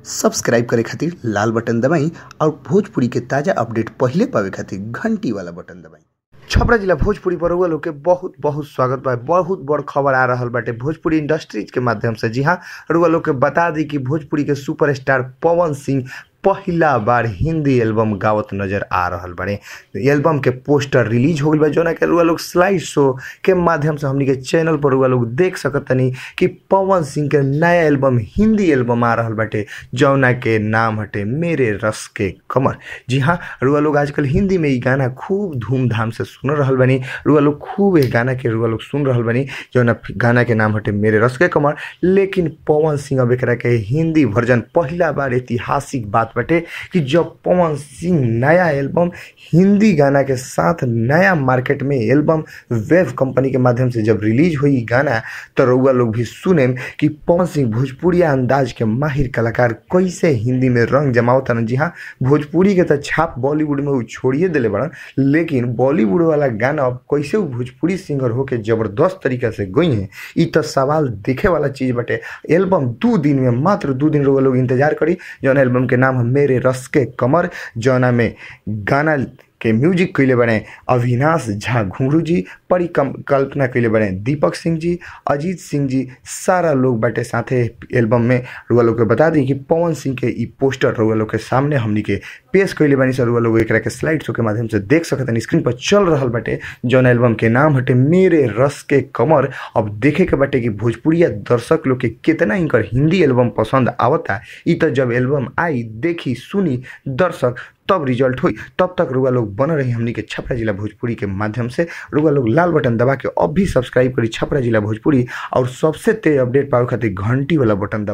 Subscribe करे खातिर लाल button दबाई और भोजपुरी के ताजा अपडेट पहले पावे खातिर घंटी वाला बटन दबाई। छपरा जिला भोजपुरी पर रउआ लोग के बहुत बहुत स्वागत बा। बहुत बड़ खबर आ रहल बाटे भोजपुरी इंडस्ट्रीज के माध्यम से। जी हाँ, रउआ लोग के बता दी कि भोजपुरी के सुपरस्टार पवन सिंह पहला बार हिंदी एल्बम गावत नजर आ रहल बाड़े। एल्बम के पोस्टर रिलीज हो गइल बा, जोना के रुआ लोग स्लाइड शो के माध्यम से हमनी के चैनल पर रुआ लोग देख सकतनी कि पवन सिंह के नया एल्बम हिंदी एल्बम आ रहल बाटे, जोना के नाम हटे मेरे रस के कमर। जी हाँ, रुआ लोग आजकल हिंदी में ई गाना खूब धूमधाम से सुन रहल बानी। रुआ लोग खूब ये गाना के रुआ लोग सुन रहल बानी, जोना गाना के नाम हटे मेरे रस के कमर। लेकिन पवन सिंह अब एकरा के हिंदी वर्जन पहला बार ऐतिहासिक बात बटे कि जब पवन सिंह नया एल्बम हिंदी गाना के साथ नया मार्केट में एल्बम वेव कंपनी के माध्यम से जब रिलीज हुई गाना, तो रउआ लोग भी सुने कि पवन सिंह भोजपुरी अंदाज के माहिर कलाकार कैसे हिंदी में रंग जमावतन। जी हाँ, भोजपुरी के तो छाप बॉलीवुड में वो छोड़िए दिले बड़न, लेकिन बॉलीवुड वाला गाना अब कैसे वो भोजपुरी सिंगर होके जबरदस्त तरीका से गई है, ई तो सवाल देखे वाला चीज बटे। एल्बम 2 दिन में, मात्र 2 दिन रउआ लोग इंतजार करी। जौन एल्बम के नाम मेरे रस के कमर, जौना में गाना के म्यूजिक कैले बने अविनाश झा घुंगरू जी, परिकल्पना कैले बने दीपक सिंह जी, अजीत सिंह जी, सारा लोग बाटे साथे एल्बम में। रुआ लोग के बता दी कि पवन सिंह के ई पोस्टर रुआ लोग के सामने हमनी के पेश कैले बनी। सर रुआ लोग एकरा के स्लाइड शो के माध्यम से देख सकतनी, स्क्रीन पर चल रहल बाटे, जौन एल्बम के नाम हटे मेरे रस के कमर। अब देखे के बाटे कि भोजपुरिया दर्शक लोग के कितना इनकर हिंदी एल्बम पसंद आवता। ई तो जब एल्बम आई, देखी सुनी दर्शक, तब रिजल्ट हुई। तब तक रुआ लोग बन रही हमनी के छपरा जिला भोजपुरी के माध्यम से। रुआ लोग लाल बटन दबा के अब भी सब्सक्राइब करी छपरा जिला भोजपुरी, और सबसे तेज अपडेट पावे खातिर घंटी वाला बटन दबा।